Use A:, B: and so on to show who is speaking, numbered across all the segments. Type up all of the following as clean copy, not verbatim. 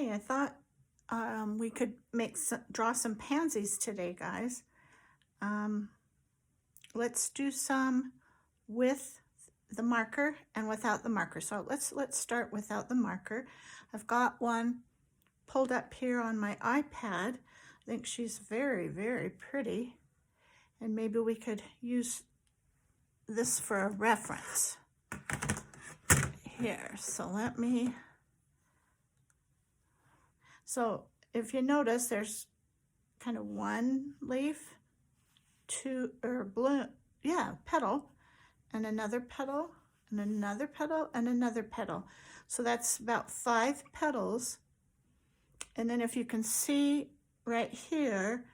A: Hey, I thought we could draw some pansies today, guys. Um, let's do some with the marker and without the marker. So let's start without the marker. I've got one pulled up here on my iPad. I think she's very, very pretty, and maybe we could use this for a reference here. So if you notice, there's kind of one leaf, two, or blue, yeah, petal, and another petal, and another petal, and another petal. So that's about 5 petals. And then if you can see right here,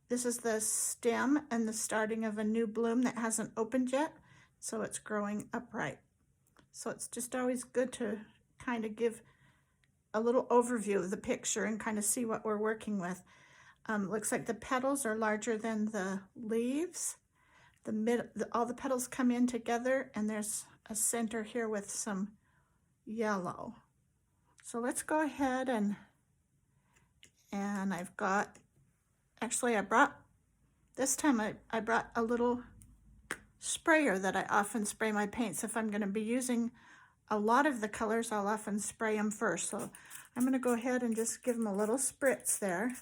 A: this is the stem and the starting of a new bloom that hasn't opened yet. So it's growing upright. So it's just always good to kind of give a little overview of the picture and kind of see what we're working with. Looks like the petals are larger than the leaves. All the petals come in together, and there's a center here with some yellow. So let's go ahead and I've got, actually this time I brought a little sprayer that I often spray my paints. If I'm going to be using a lot of the colors, I'll often spray them first. So I'm going to go ahead and just give them a little spritz there,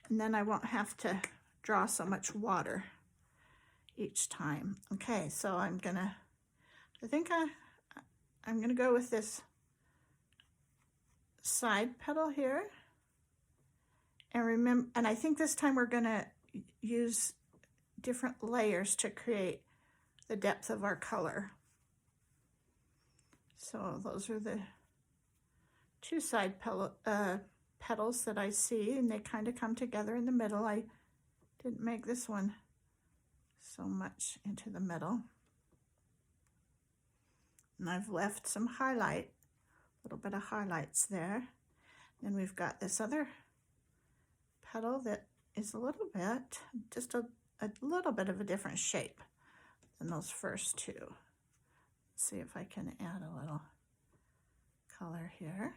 A: and then I won't have to draw so much water each time. Okay, so I think I'm going to go with this side petal here. And remember, and I think this time we're going to use different layers to create the depth of our color. So those are the 2 side petals that I see, and they kind of come together in the middle. I didn't make this one so much into the middle. And I've left some highlight, a little bit of highlights there. Then we've got this other petal that is a little bit, just a little bit of a different shape than those first 2. Let's see if I can add a little color here.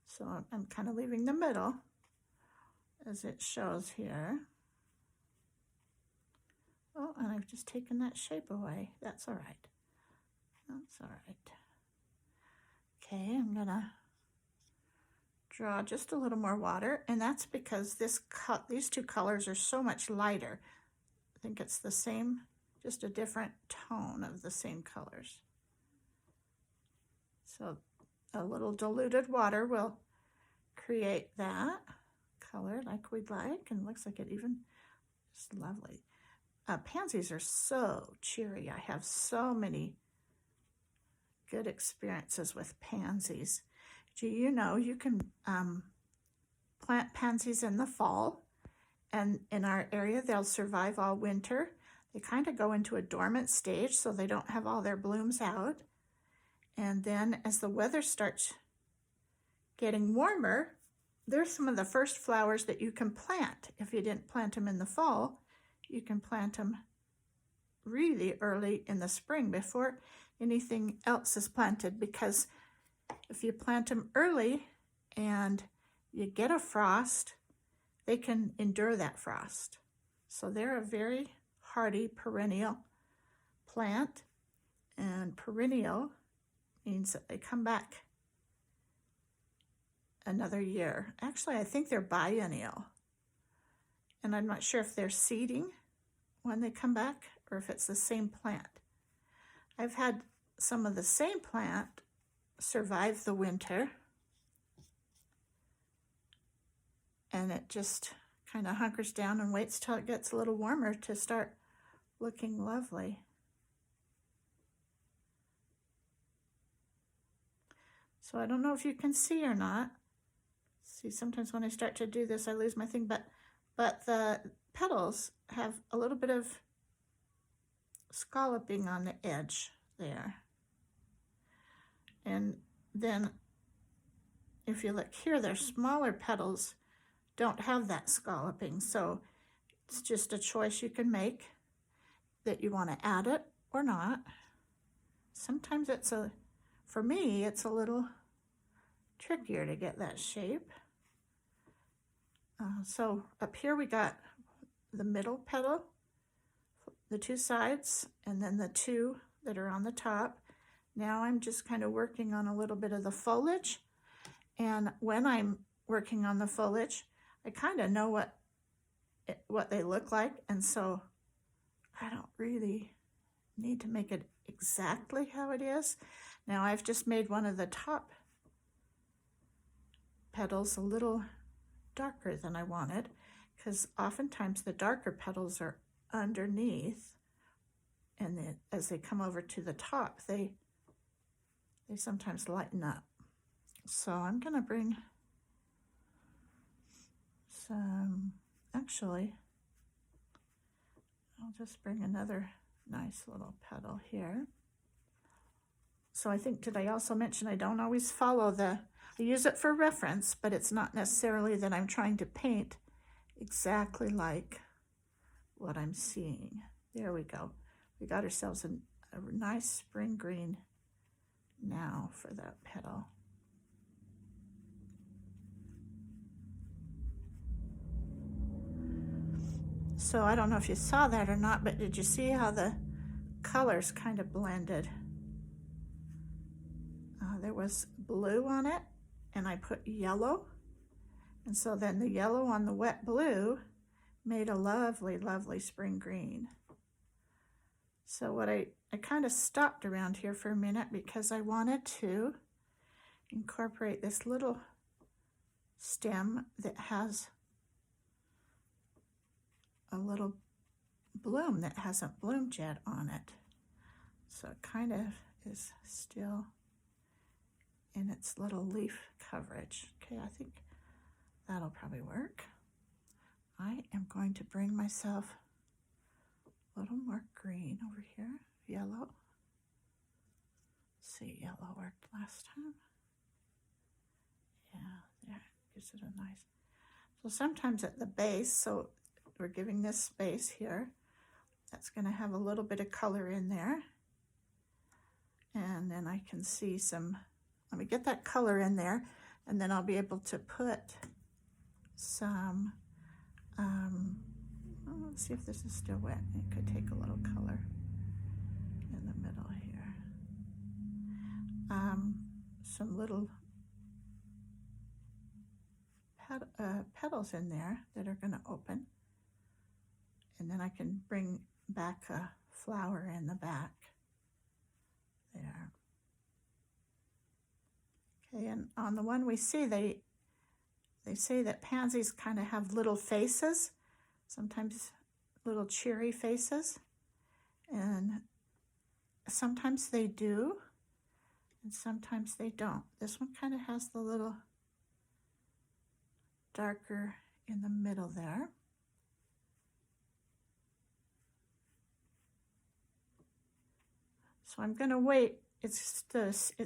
A: So I'm kind of leaving the middle as it shows here. Oh, and I've just taken that shape away. That's all right. That's all right. Okay, I'm gonna draw just a little more water, and that's because these 2 colors are so much lighter. I think it's the same, just a different tone of the same colors. So a little diluted water will create that color like we'd like, and looks like it even is lovely. Pansies are so cheery. I have so many good experiences with pansies. Do you know you can plant pansies in the fall, and in our area they'll survive all winter. They kind of go into a dormant stage, so they don't have all their blooms out. And then as the weather starts getting warmer, they're some of the first flowers that you can plant. If you didn't plant them in the fall, you can plant them really early in the spring before anything else is planted, because if you plant them early and you get a frost, they can endure that frost. So they're a very hardy perennial plant, and perennial means that they come back another year. Actually, I think they're biennial, and I'm not sure if they're seeding when they come back or if it's the same plant. I've had some of the same plant survive the winter, and it just kind of hunkers down and waits till it gets a little warmer to start looking lovely. So I don't know if you can see or not. See, sometimes when I start to do this, I lose my thing, but the petals have a little bit of scalloping on the edge there. And then if you look here, their smaller petals don't have that scalloping. So it's just a choice you can make that you want to add it or not. Sometimes it's a for me, it's a little trickier to get that shape. So up here we got the middle petal, the two sides, and then the two that are on the top. Now I'm just kind of working on a little bit of the foliage. And when I'm working on the foliage, I kind of know what they look like. And so I don't really need to make it exactly how it is. Now I've just made one of the top petals a little darker than I wanted, because oftentimes the darker petals are underneath, and as they come over to the top, they sometimes lighten up. So I'm going to bring some, actually, I'll just bring another nice little petal here. So I think, did I also mention I don't always follow I use it for reference, but it's not necessarily that I'm trying to paint exactly like what I'm seeing. There we go. We got ourselves a nice spring green now for that petal. So I don't know if you saw that or not, but did you see how the colors kind of blended? There was blue on it, and I put yellow. And so then the yellow on the wet blue made a lovely, lovely spring green. So what I kind of stopped around here for a minute because I wanted to incorporate this little stem that has a little bloom that hasn't bloomed yet on it. So it kind of is still in its little leaf coverage. Okay, I think that'll probably work. I am going to bring myself a little more green over here, yellow. Let's see, yellow worked last time. Yeah, there, gives it a nice. So sometimes at the base, so we're giving this space here, that's going to have a little bit of color in there. And then I can see some, let me get that color in there, and then I'll be able to put some, let's see if this is still wet. It could take a little color in the middle here. Some little petals in there that are going to open. And then I can bring back a flower in the back there. Okay, and on the one we see, they say that pansies kind of have little faces, sometimes little cheery faces, and sometimes they do, and sometimes they don't. This one kind of has the little darker in the middle there. So I'm going to wait. It's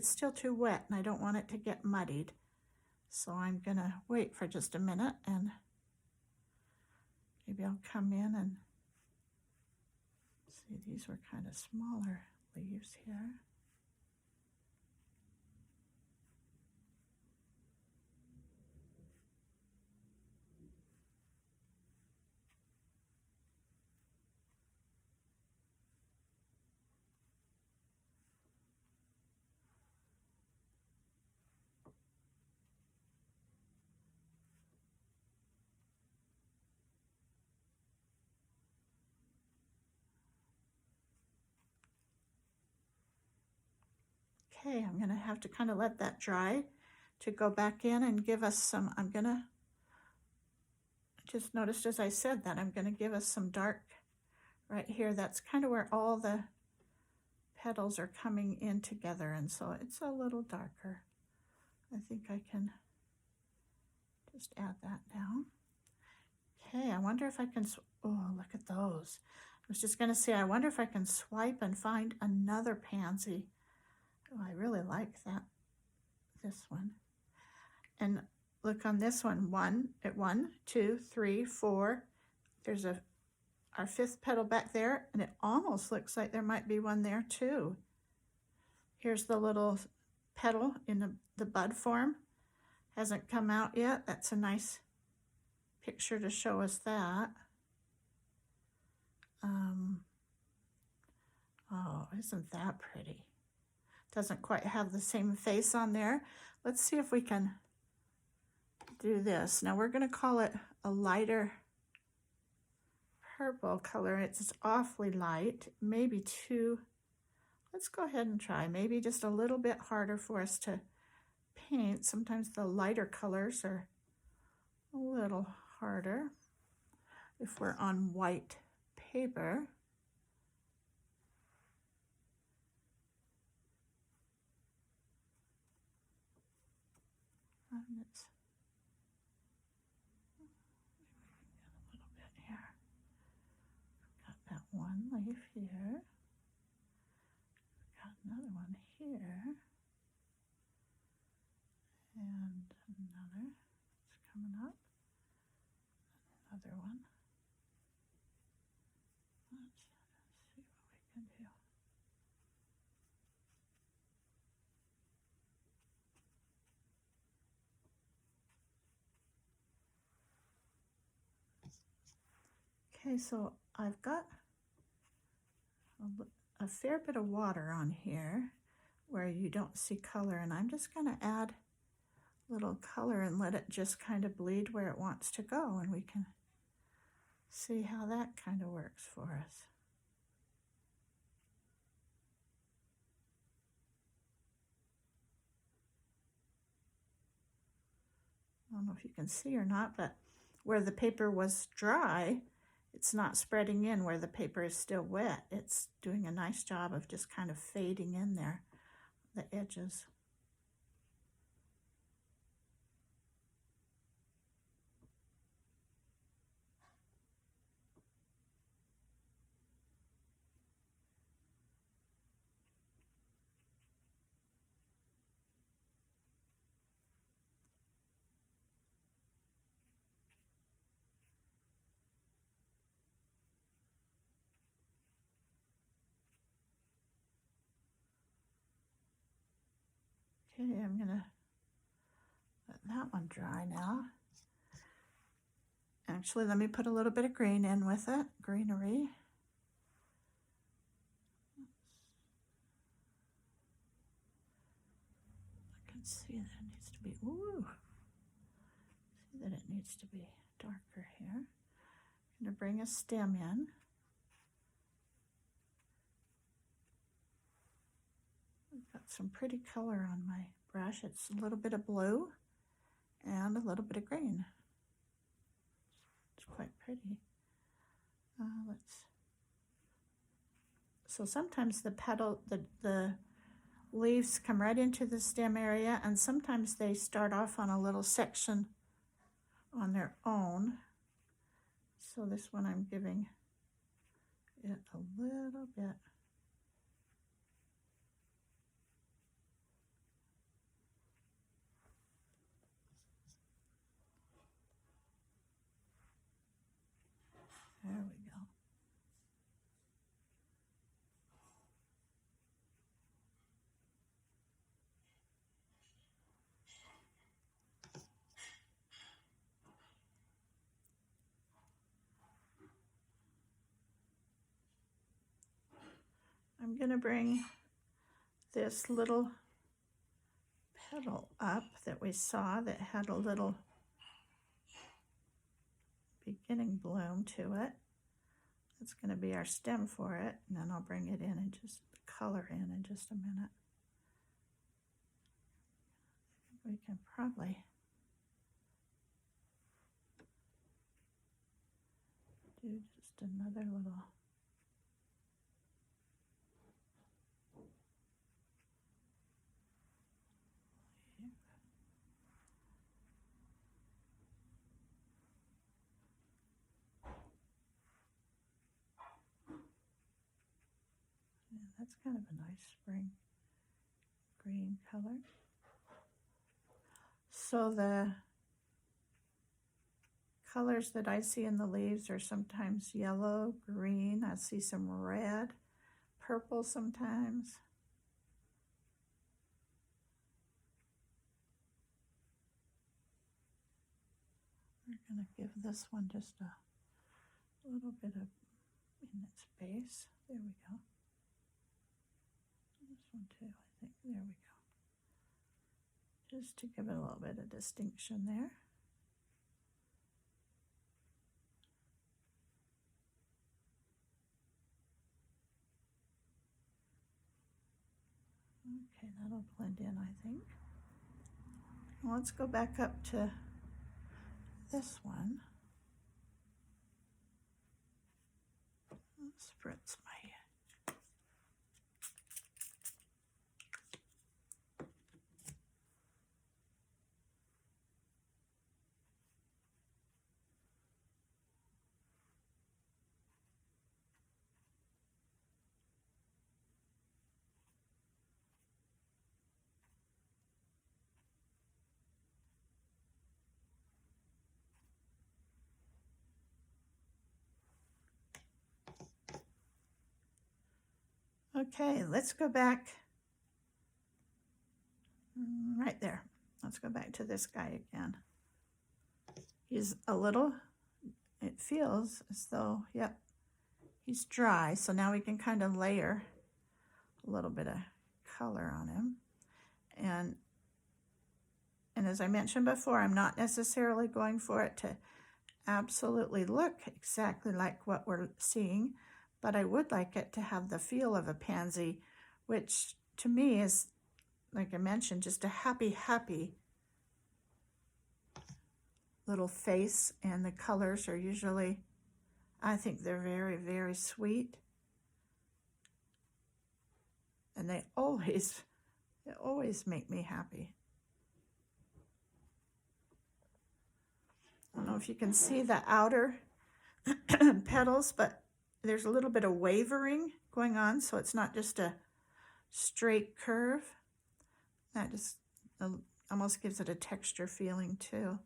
A: still too wet, and I don't want it to get muddied. So I'm going to wait for just a minute, and maybe I'll come in and see, these were kind of smaller leaves here. Okay, I'm going to have to kind of let that dry to go back in and give us some, I'm going to, just noticed as I said that, I'm going to give us some dark right here. That's kind of where all the petals are coming in together, and so it's a little darker. I think I can just add that down. Okay, I wonder if I can, oh, look at those. I was just going to say, I wonder if I can swipe and find another pansy. Oh, I really like that, this one. And look on this one, 1, 2, 3, 4. There's our 5th petal back there, and it almost looks like there might be one there too. Here's the little petal in the bud form. Hasn't come out yet. That's a nice picture to show us that. Oh, isn't that pretty? Doesn't quite have the same face on there. Let's see if we can do this. Now we're going to call it a lighter purple color. It's awfully light, maybe too. Let's go ahead and try. Maybe just a little bit harder for us to paint. Sometimes the lighter colors are a little harder if we're on white paper. And it's a little bit here. Got that one leaf here. Got another one here. And another. It's coming up. Another one. Let's see what we can do. Okay, so I've got a fair bit of water on here where you don't see color, and I'm just going to add a little color and let it just kind of bleed where it wants to go, and we can see how that kind of works for us. I don't know if you can see or not, but where the paper was dry, it's not spreading in. Where the paper is still wet, it's doing a nice job of just kind of fading in there, the edges. Okay, I'm gonna let that one dry now. Actually, let me put a little bit of green in with it, greenery. I can see that it needs to be, ooh, see that it needs to be darker here. I'm gonna bring a stem in. I've got some pretty color on my brush. It's a little bit of blue and a little bit of green. It's quite pretty. So sometimes the petal, the leaves come right into the stem area, and sometimes they start off on a little section on their own. So this one I'm giving it a little bit. There we go. I'm going to bring this little petal up that we saw that had a little beginning bloom to it. That's going to be our stem for it, and then I'll bring it in and just color in just a minute. We can probably do just another little. Yeah, that's kind of a nice spring green color. So the colors that I see in the leaves are sometimes yellow, green. I see some red, purple sometimes. We're going to give this one just a little bit of in its base. There we go. This one too, I think. There we go. Just to give it a little bit of distinction there. Okay, that'll blend in, I think. Let's go back up to this one. Spritz my Okay, let's go back right there. Let's go back to this guy again. He's a little, it feels as though, yep, he's dry. So now we can kind of layer a little bit of color on him. And as I mentioned before, I'm not necessarily going for it to absolutely look exactly like what we're seeing, but I would like it to have the feel of a pansy, which to me is, like I mentioned, just a happy, happy little face. And the colors are usually, I think they're very, very sweet. And they always make me happy. I don't know if you can see the outer petals, but there's a little bit of wavering going on, so it's not just a straight curve. That just almost gives it a texture feeling too.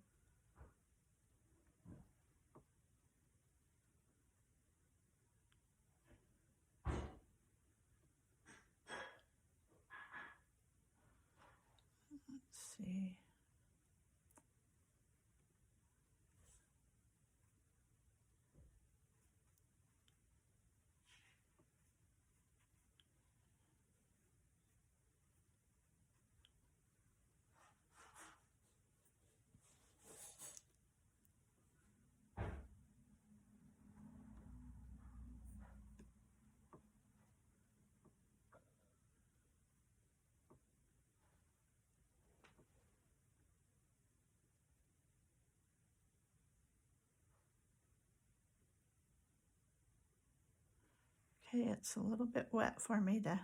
A: Let's see. Okay, it's a little bit wet for me to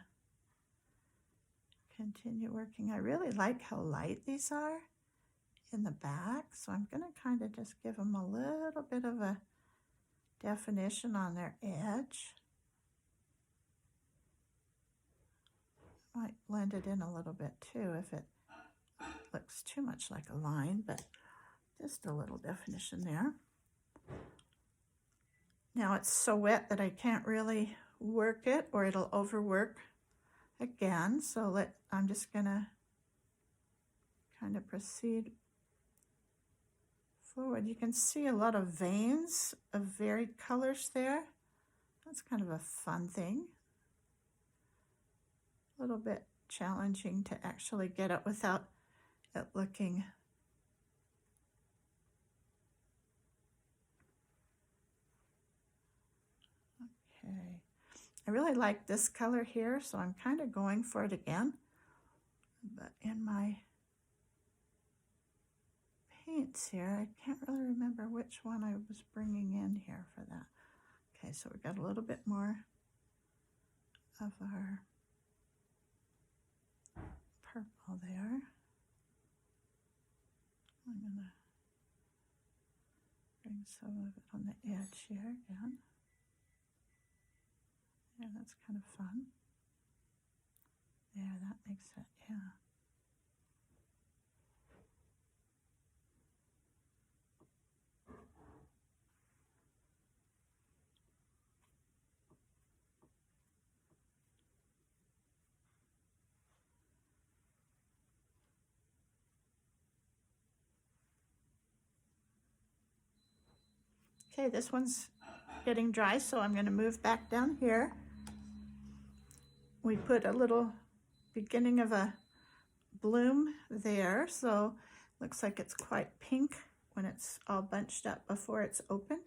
A: continue working. I really like how light these are in the back, so I'm going to kind of just give them a little bit of a definition on their edge. Might blend it in a little bit too if it looks too much like a line, but just a little definition there. Now it's so wet that I can't really work it or it'll overwork again, so I'm just gonna kind of proceed forward. You can see a lot of veins of varied colors there. That's kind of a fun thing. A little bit challenging to actually get it without it looking okay. I really like this color here, so I'm kind of going for it again. But in my paints here, I can't really remember which one I was bringing in here for that. Okay, so we've got a little bit more of our purple there. I'm going to bring some of it on the edge here again. Yeah, that's kind of fun. Yeah, that makes it, yeah. Okay, this one's getting dry, so I'm going to move back down here. We put a little beginning of a bloom there, so looks like it's quite pink when it's all bunched up before it's opened.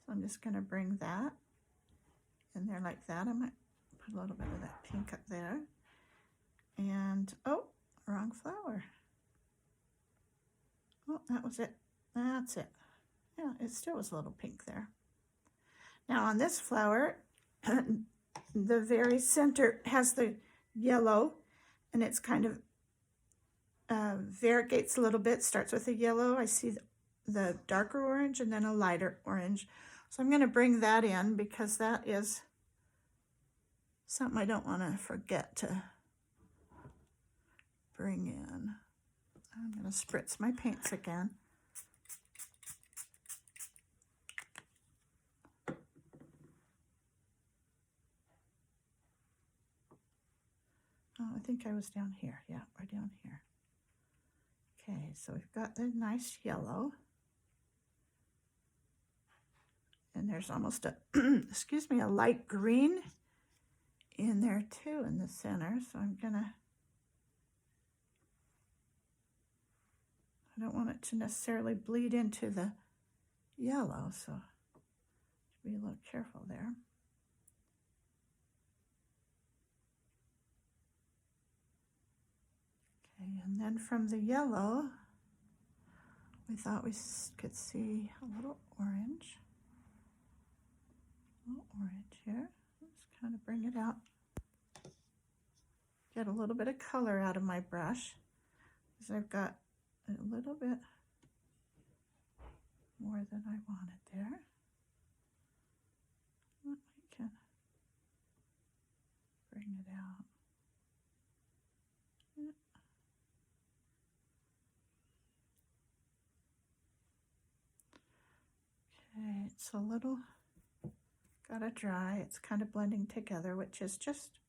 A: So I'm just going to bring that in there like that. I might put a little bit of that pink up there. And, oh, wrong flower. Oh, that was it. That's it. Yeah, it still was a little pink there. Now on this flower, the very center has the yellow, and it's kind of variegates a little bit, starts with a yellow. I see the darker orange and then a lighter orange. So I'm going to bring that in because that is something I don't want to forget to bring in. I'm going to spritz my paints again. Oh, I think I was down here. Yeah, we're down here. Okay, so we've got the nice yellow. And there's almost a, excuse me, a light green in there too in the center. So I'm gonna, I don't want it to necessarily bleed into the yellow, so be a little careful there. Okay, and then from the yellow, we thought we could see a little orange. A little orange here. Let's kind of bring it out. Get a little bit of color out of my brush, because I've got a little bit more than I wanted there. We can bring it out. Okay, it's a little, gotta dry. It's kind of blending together, which is just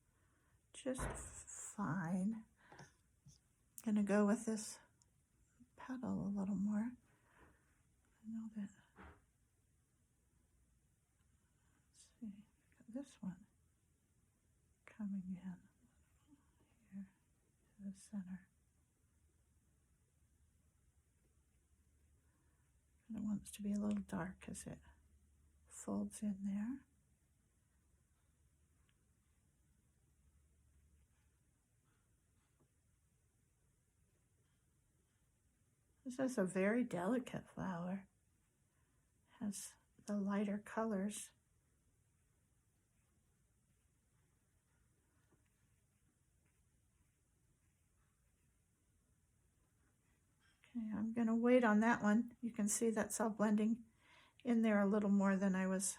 A: fine. I'm gonna go with this petal a little more. I know that. Let's see, got this one coming in here to the center. And it wants to be a little dark as it folds in there. This is a very delicate flower. Has the lighter colors. Okay, I'm going to wait on that one. You can see that's all blending in there a little more than I was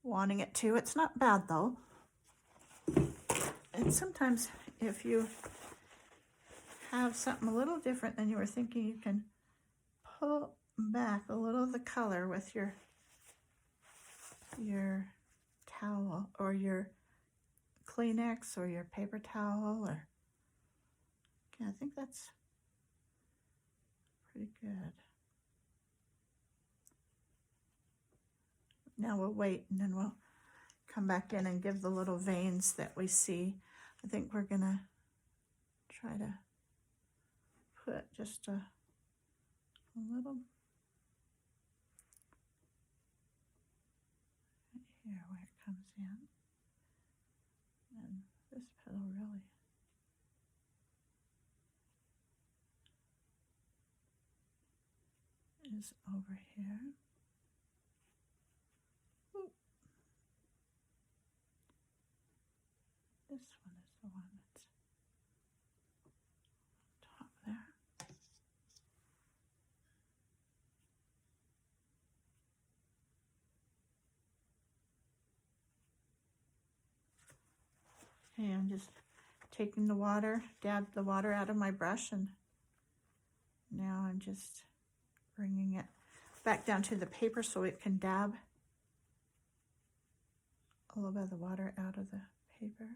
A: wanting it to. It's not bad though. And sometimes if you have something a little different than you were thinking, you can pull back a little of the color with your towel or your Kleenex or your paper towel, or okay, I think that's pretty good. Now we'll wait, and then we'll come back in and give the little veins that we see. I think we're gonna try to put just a little right here where it comes in. And this petal really is over here. Ooh. This one is the one that's on top there. Okay, I'm just taking the water, dab the water out of my brush, and now I'm just bringing it back down to the paper so it can dab a little bit of the water out of the paper.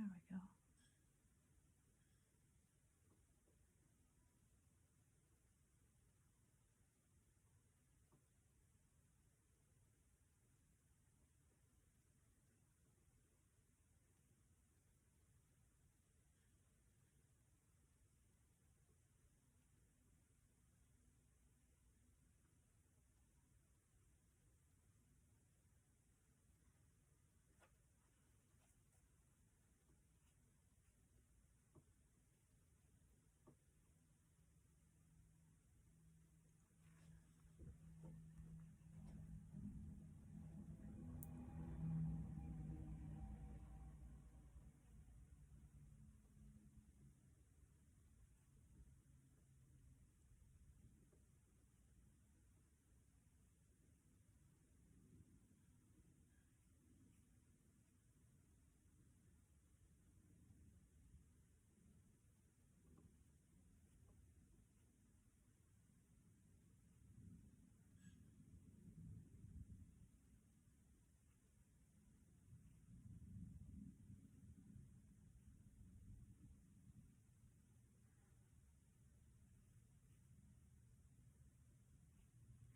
A: we go.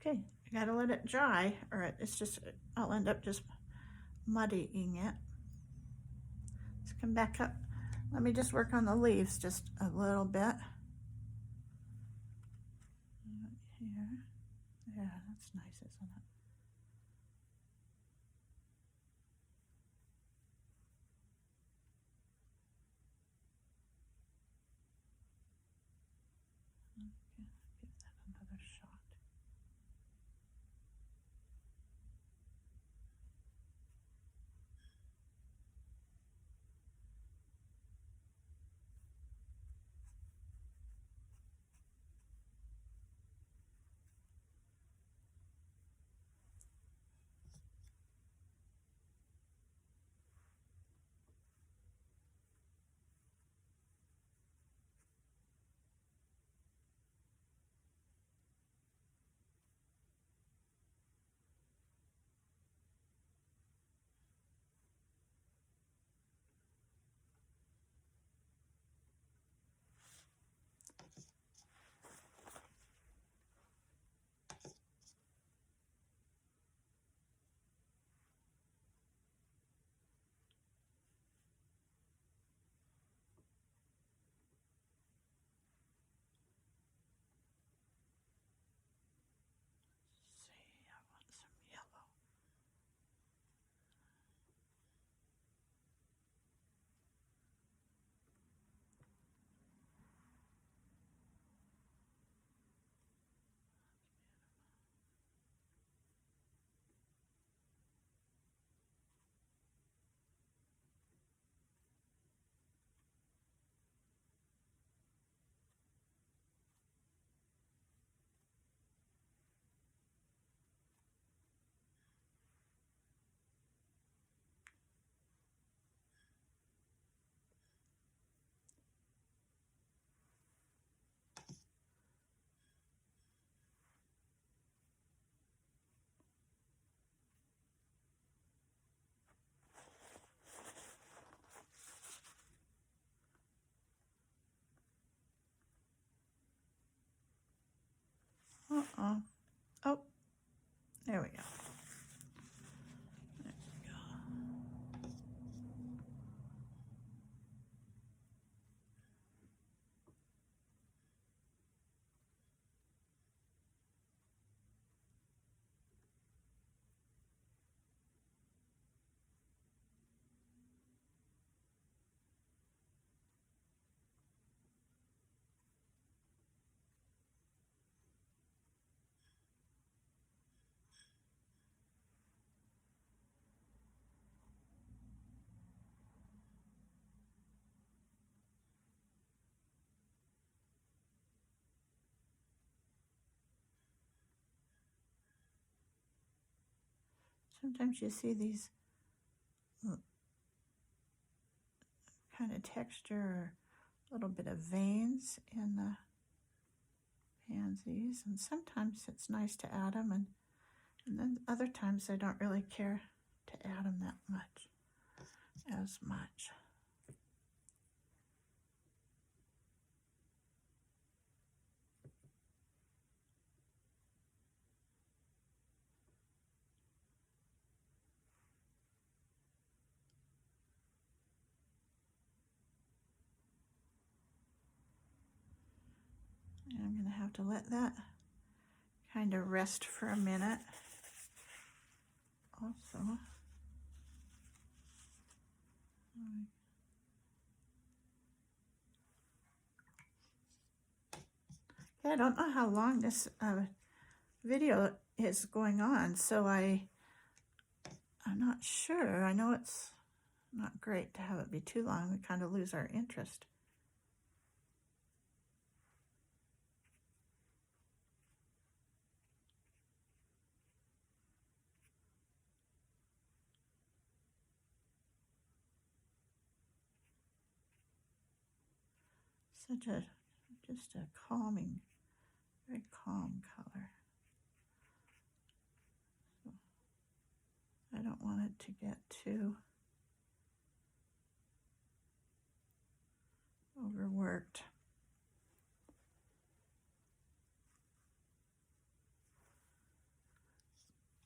A: Okay, I gotta let it dry, or it's just, I'll end up just muddying it. Let's come back up. Let me just work on the leaves just a little bit. Here. Yeah, that's nice, isn't it? Okay, give that another shot. See, I want some yellow. Uh-oh. Oh, there we go. There we go. Sometimes you see these kind of texture or a little bit of veins in the pansies, and sometimes it's nice to add them, and then other times I don't really care to add them that much, as much. I'm going to have to let that kind of rest for a minute. Also, yeah, I don't know how long this video is going on, so I'm not sure. I know it's not great to have it be too long. We kind of lose our interest. Just a calming, very calm color. So I don't want it to get too overworked.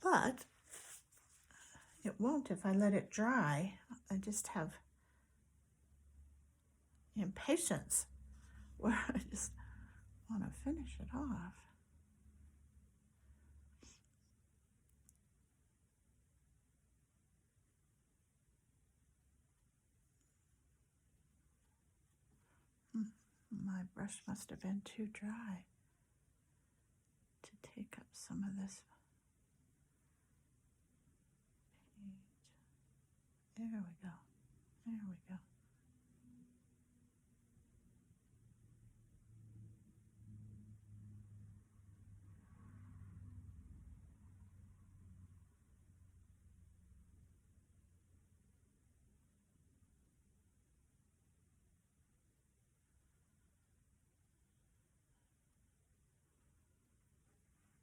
A: But it won't if I let it dry. I just have impatience where I just want to finish it off. My brush must have been too dry to take up some of this paint. There we go. There we go.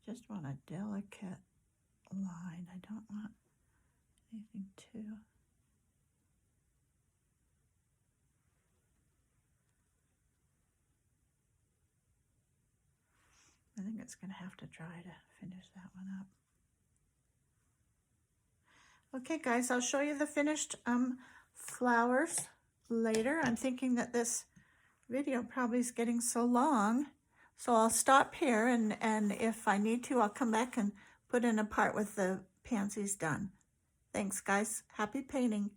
A: Just want a delicate line. I don't want anything too. I think it's going to have to dry to finish that one up. Okay, guys, I'll show you the finished flowers later. I'm thinking that this video probably is getting so long, so I'll stop here, and if I need to, I'll come back and put in a part with the pansies done. Thanks, guys. Happy painting.